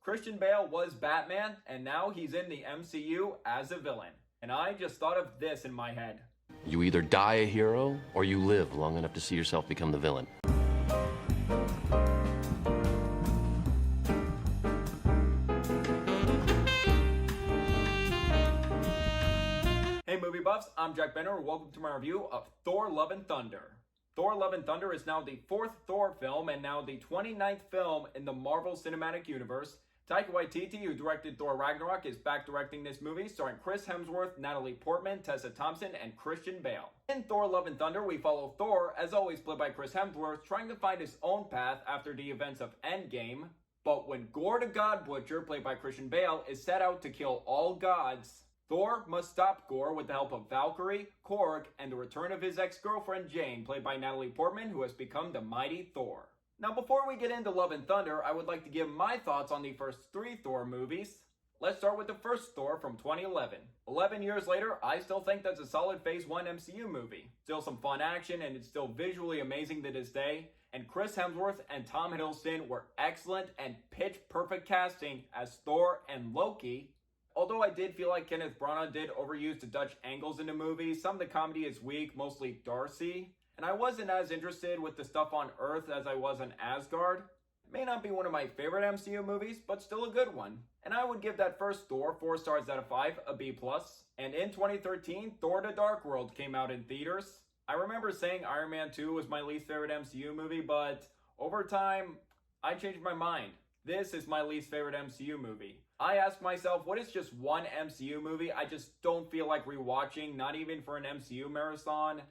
Christian Bale was Batman, and now he's in the MCU as a villain. And I just thought of this in my head. You either die a hero, or you live long enough to see yourself become the villain. Hey movie buffs, I'm Jack Benner and welcome to my review of Thor Love and Thunder. Thor Love and Thunder is now the 4th Thor film and now the 29th film in the Marvel Cinematic Universe. Taika Waititi, who directed Thor Ragnarok, is back directing this movie, starring Chris Hemsworth, Natalie Portman, Tessa Thompson, and Christian Bale. In Thor Love and Thunder, we follow Thor, as always played by Chris Hemsworth, trying to find his own path after the events of Endgame. But when Gore the God Butcher, played by Christian Bale, is set out to kill all gods, Thor must stop Gore with the help of Valkyrie, Korg, and the return of his ex-girlfriend Jane, played by Natalie Portman, who has become the mighty Thor. Now before we get into Love and Thunder, I would like to give my thoughts on the first 3 Thor movies. Let's start with the first Thor from 2011. 11 years later, I still think that's a solid Phase 1 MCU movie. Still some fun action, and it's still visually amazing to this day. And Chris Hemsworth and Tom Hiddleston were excellent and pitch-perfect casting as Thor and Loki. Although I did feel like Kenneth Branagh did overuse the Dutch angles in the movie, some of the comedy is weak, mostly Darcy. And I wasn't as interested with the stuff on Earth as I was on Asgard. It may not be one of my favorite MCU movies, but still a good one. And I would give that first Thor 4 stars out of 5, a B+. And in 2013, Thor The Dark World came out in theaters. I remember saying Iron Man 2 was my least favorite MCU movie, but over time, I changed my mind. This is my least favorite MCU movie. I asked myself, what is just one MCU movie I just don't feel like rewatching, not even for an MCU marathon?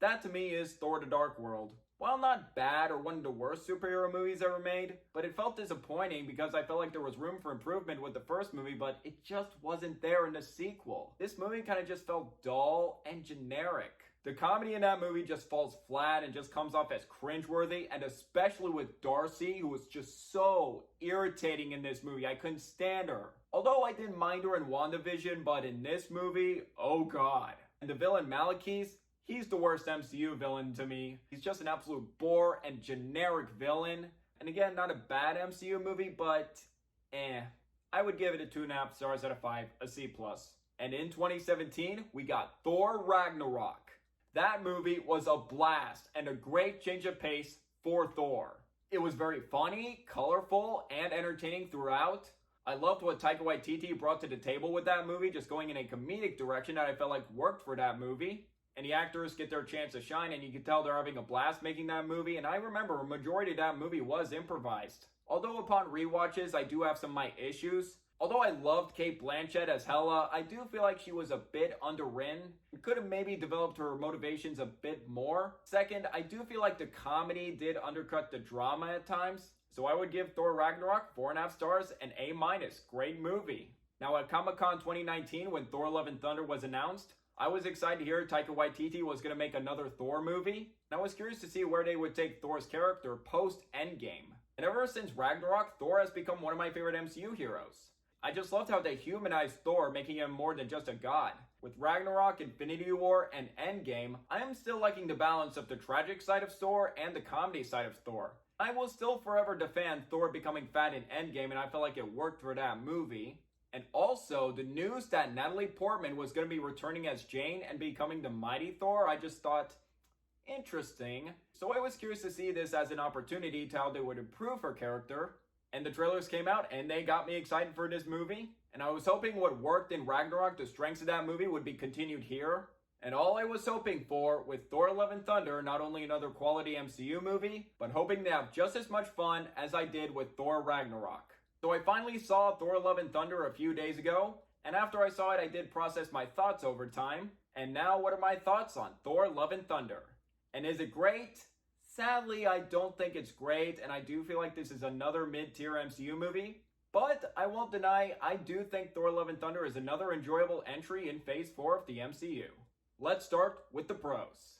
That to me is Thor The Dark World. While not bad or one of the worst superhero movies ever made, but it felt disappointing because I felt like there was room for improvement with the first movie, but it just wasn't there in the sequel. This movie kind of just felt dull and generic. The comedy in that movie just falls flat and just comes off as cringeworthy, and especially with Darcy, who was just so irritating in this movie. I couldn't stand her. Although I didn't mind her in WandaVision, but in this movie, oh god. And the villain Malekith, he's the worst MCU villain to me. He's just an absolute bore and generic villain. And again, not a bad MCU movie, but I would give it a 2.5 stars out of 5, a C+. And in 2017, we got Thor Ragnarok. That movie was a blast and a great change of pace for Thor. It was very funny, colorful, and entertaining throughout. I loved what Taika Waititi brought to the table with that movie, just going in a comedic direction that I felt like worked for that movie. And the actors get their chance to shine, and you can tell they're having a blast making that movie. And I remember a majority of that movie was improvised. Although upon rewatches, I do have some of my issues. Although I loved Cate Blanchett as Hela, I do feel like she was a bit underwritten and could have maybe developed her motivations a bit more. Second, I do feel like the comedy did undercut the drama at times. So I would give Thor Ragnarok 4.5 stars and A-. Great movie. Now at Comic-Con 2019, when Thor Love and Thunder was announced, I was excited to hear Taika Waititi was going to make another Thor movie. And I was curious to see where they would take Thor's character post-Endgame. And ever since Ragnarok, Thor has become one of my favorite MCU heroes. I just loved how they humanized Thor, making him more than just a god. With Ragnarok, Infinity War, and Endgame, I am still liking the balance of the tragic side of Thor and the comedy side of Thor. I will still forever defend Thor becoming fat in Endgame, and I felt like it worked for that movie. And also, the news that Natalie Portman was going to be returning as Jane and becoming the mighty Thor, I just thought, interesting. So I was curious to see this as an opportunity to how they would improve her character. And the trailers came out and they got me excited for this movie. And I was hoping what worked in Ragnarok, the strengths of that movie, would be continued here. And all I was hoping for with Thor Love and Thunder, not only another quality MCU movie, but hoping to have just as much fun as I did with Thor Ragnarok. So I finally saw Thor Love and Thunder a few days ago. And after I saw it, I did process my thoughts over time. And now what are my thoughts on Thor Love and Thunder? And is it great? Sadly, I don't think it's great, and I do feel like this is another mid-tier MCU movie. But I won't deny, I do think Thor Love and Thunder is another enjoyable entry in Phase 4 of the MCU. Let's start with the pros.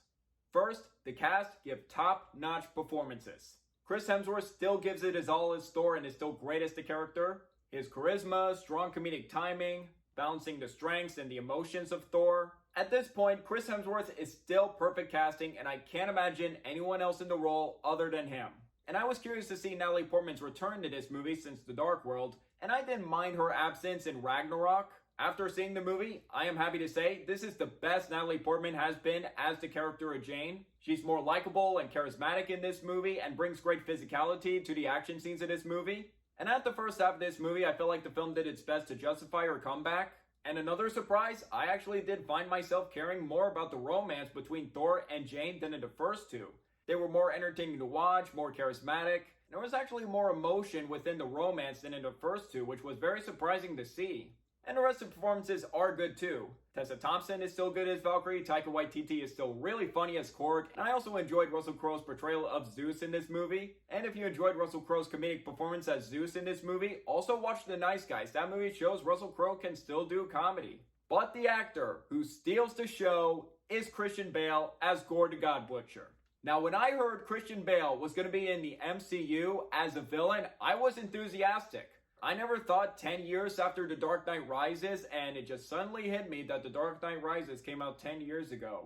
First, the cast give top-notch performances. Chris Hemsworth still gives it his all as Thor and is still great as the character. His charisma, strong comedic timing, balancing the strengths and the emotions of Thor. At this point, Chris Hemsworth is still perfect casting, and I can't imagine anyone else in the role other than him. And I was curious to see Natalie Portman's return to this movie since The Dark World, and I didn't mind her absence in Ragnarok. After seeing the movie, I am happy to say this is the best Natalie Portman has been as the character of Jane. She's more likable and charismatic in this movie and brings great physicality to the action scenes of this movie. And at the first half of this movie, I feel like the film did its best to justify her comeback. And another surprise, I actually did find myself caring more about the romance between Thor and Jane than in the first two. They were more entertaining to watch, more charismatic. There was actually more emotion within the romance than in the first two, which was very surprising to see. And the rest of the performances are good too. Tessa Thompson is still good as Valkyrie, Taika Waititi is still really funny as Korg, and I also enjoyed Russell Crowe's portrayal of Zeus in this movie. And if you enjoyed Russell Crowe's comedic performance as Zeus in this movie, also watch The Nice Guys. That movie shows Russell Crowe can still do comedy. But the actor who steals the show is Christian Bale as Gore the God Butcher. Now, when I heard Christian Bale was going to be in the MCU as a villain, I was enthusiastic. I never thought 10 years after The Dark Knight Rises, and it just suddenly hit me that The Dark Knight Rises came out 10 years ago.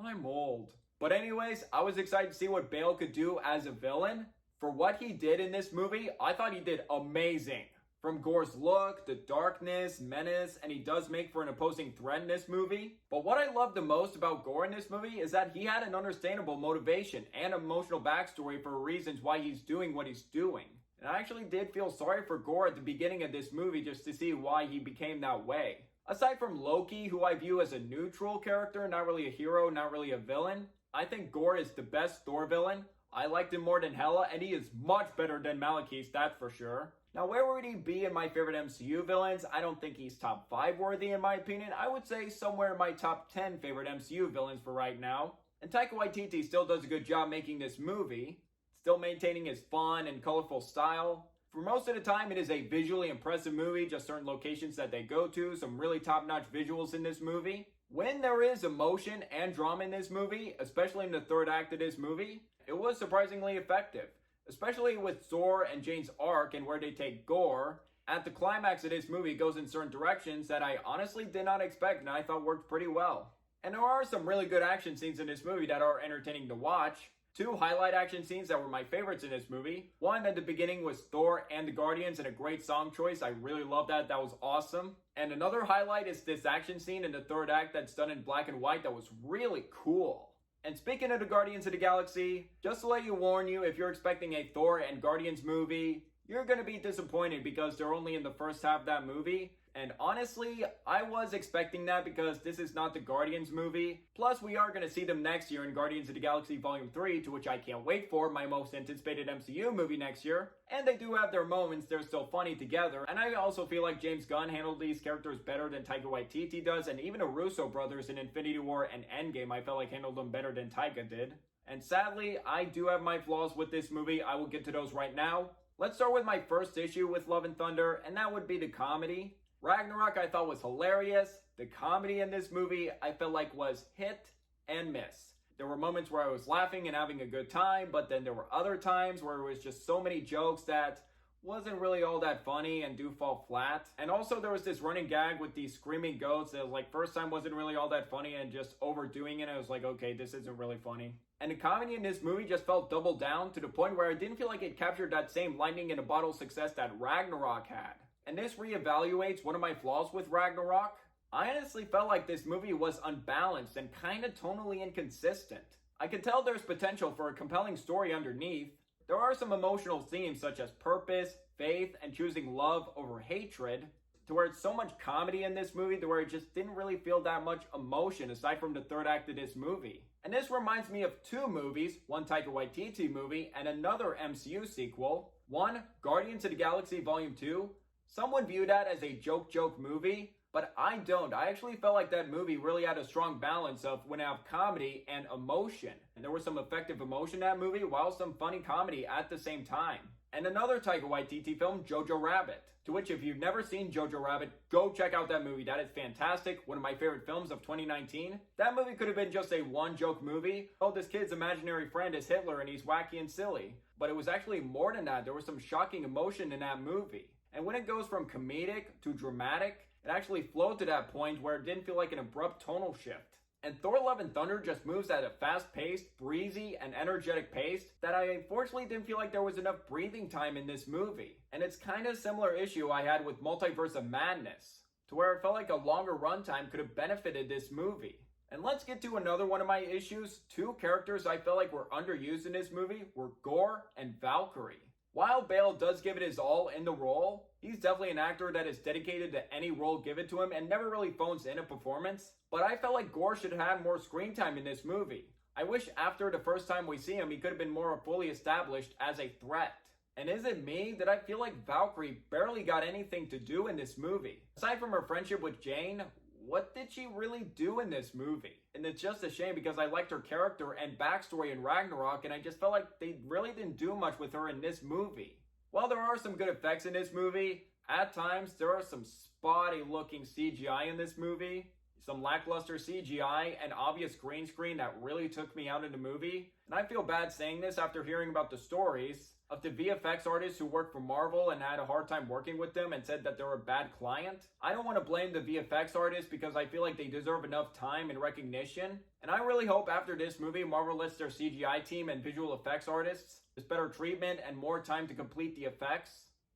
I'm old. But anyways, I was excited to see what Bale could do as a villain. For what he did in this movie, I thought he did amazing. From Gore's look, the darkness, menace, and he does make for an opposing threat in this movie. But what I love the most about Gore in this movie is that he had an understandable motivation and emotional backstory for reasons why he's doing what he's doing. And I actually did feel sorry for Gore at the beginning of this movie just to see why he became that way. Aside from Loki, who I view as a neutral character, not really a hero, not really a villain, I think Gore is the best Thor villain. I liked him more than Hela, and he is much better than Malekith, that's for sure. Now, where would he be in my favorite MCU villains? I don't think he's top 5 worthy in my opinion. I would say somewhere in my top 10 favorite MCU villains for right now. And Taika Waititi still does a good job making this movie, still maintaining his fun and colorful style. For most of the time, it is a visually impressive movie, just certain locations that they go to, some really top-notch visuals in this movie. When there is emotion and drama in this movie, especially in the third act of this movie, it was surprisingly effective. Especially with Thor and Jane's arc and where they take Gore. At the climax of this movie, it goes in certain directions that I honestly did not expect and I thought worked pretty well. And there are some really good action scenes in this movie that are entertaining to watch. 2 highlight action scenes that were my favorites in this movie. One at the beginning was Thor and the Guardians, and a great song choice. I really love that. That was awesome. And another highlight is this action scene in the third act that's done in black and white that was really cool. And speaking of the Guardians of the Galaxy, just to let you warn you, if you're expecting a Thor and Guardians movie, you're going to be disappointed because they're only in the first half of that movie. And honestly, I was expecting that because this is not the Guardians movie. Plus, we are going to see them next year in Guardians of the Galaxy Volume 3, to which I can't wait for, my most anticipated MCU movie next year. And they do have their moments, they're still funny together. And I also feel like James Gunn handled these characters better than Taika Waititi does, and even the Russo brothers in Infinity War and Endgame, I felt like handled them better than Taika did. And sadly, I do have my flaws with this movie. I will get to those right now. Let's start with my first issue with Love and Thunder, and that would be the comedy. Ragnarok I thought was hilarious. The comedy in this movie I felt like was hit and miss. There were moments where I was laughing and having a good time, but then there were other times where it was just so many jokes that wasn't really all that funny and do fall flat. And also there was this running gag with these screaming goats that was like first time wasn't really all that funny, and just overdoing it I was like, okay, this isn't really funny. And the comedy in this movie just felt doubled down to the point where I didn't feel like it captured that same lightning in a bottle success that Ragnarok had. And this reevaluates one of my flaws with Ragnarok. I honestly felt like this movie was unbalanced and kind of tonally inconsistent. I could tell there's potential for a compelling story underneath. There are some emotional themes such as purpose, faith, and choosing love over hatred, to where it's so much comedy in this movie to where it just didn't really feel that much emotion aside from the third act of this movie. And this reminds me of 2 movies, one Taika Waititi movie and another MCU sequel. One, Guardians of the Galaxy Volume 2. Some would view that as a joke movie, but I don't. I actually felt like that movie really had a strong balance of when I have comedy and emotion. And there was some effective emotion in that movie while some funny comedy at the same time. And another Taika Waititi film, Jojo Rabbit. To which, if you've never seen Jojo Rabbit, go check out that movie. That is fantastic. One of my favorite films of 2019. That movie could have been just a one-joke movie. Oh, this kid's imaginary friend is Hitler and he's wacky and silly. But it was actually more than that. There was some shocking emotion in that movie. And when it goes from comedic to dramatic, it actually flowed to that point where it didn't feel like an abrupt tonal shift. And Thor Love and Thunder just moves at a fast-paced, breezy, and energetic pace that I unfortunately didn't feel like there was enough breathing time in this movie. And it's kind of a similar issue I had with Multiverse of Madness, to where I felt like a longer runtime could have benefited this movie. And let's get to another one of my issues. Two characters I felt like were underused in this movie were Gore and Valkyrie. While Bale does give it his all in the role, he's definitely an actor that is dedicated to any role given to him and never really phones in a performance. But I felt like Gore should have had more screen time in this movie. I wish after the first time we see him, he could have been more fully established as a threat. And is it me that I feel like Valkyrie barely got anything to do in this movie? Aside from her friendship with Jane, what did she really do in this movie? And it's just a shame because I liked her character and backstory in Ragnarok, and I just felt like they really didn't do much with her in this movie. While there are some good effects in this movie, at times there are some spotty looking CGI in this movie, some lackluster CGI, and obvious green screen that really took me out of the movie. And I feel bad saying this after hearing about the stories of the VFX artists who worked for Marvel and had a hard time working with them and said that they were a bad client. I don't want to blame the VFX artists because I feel like they deserve enough time and recognition. And I really hope after this movie, Marvel lets their CGI team and visual effects artists just better treatment and more time to complete the effects.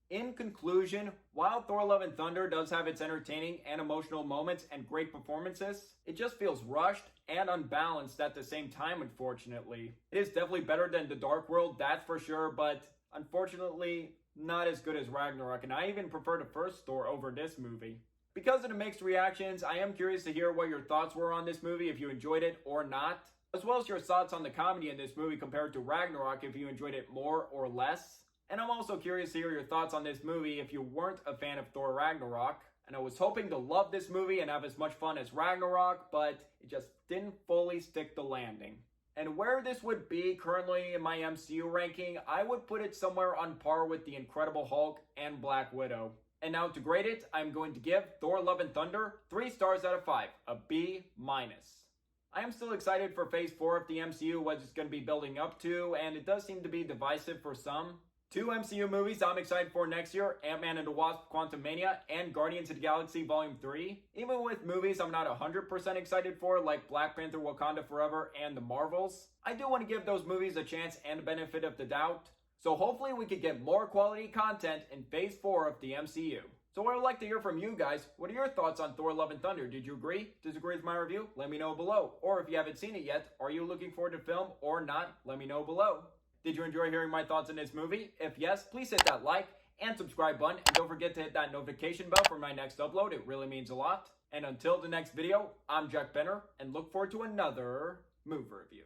In conclusion, while Thor Love and Thunder does have its entertaining and emotional moments and great performances, it just feels rushed and unbalanced at the same time, unfortunately. It is definitely better than The Dark World, that's for sure, but unfortunately, not as good as Ragnarok, and I even prefer the first Thor over this movie. Because of the mixed reactions, I am curious to hear what your thoughts were on this movie, if you enjoyed it or not, as well as your thoughts on the comedy in this movie compared to Ragnarok, if you enjoyed it more or less. And I'm also curious to hear your thoughts on this movie if you weren't a fan of Thor Ragnarok. And I was hoping to love this movie and have as much fun as Ragnarok, but it just didn't fully stick the landing. And where this would be currently in my MCU ranking, I would put it somewhere on par with The Incredible Hulk and Black Widow. And now to grade it, I'm going to give Thor Love and Thunder 3 stars out of 5, a B-. I am still excited for Phase 4 of the MCU, what it's going to be building up to, and it does seem to be divisive for some. 2 MCU movies I'm excited for next year, Ant-Man and the Wasp: Quantumania and Guardians of the Galaxy Volume 3. Even with movies I'm not 100% excited for, like Black Panther: Wakanda Forever and The Marvels, I do want to give those movies a chance and the benefit of the doubt. So hopefully we could get more quality content in Phase 4 of the MCU. So I would like to hear from you guys. What are your thoughts on Thor Love and Thunder? Did you agree, disagree with my review? Let me know below. Or if you haven't seen it yet, are you looking forward to the film or not? Let me know below. Did you enjoy hearing my thoughts on this movie? If yes, please hit that like and subscribe button. And don't forget to hit that notification bell for my next upload. It really means a lot. And until the next video, I'm Jack Benner, and look forward to another movie review.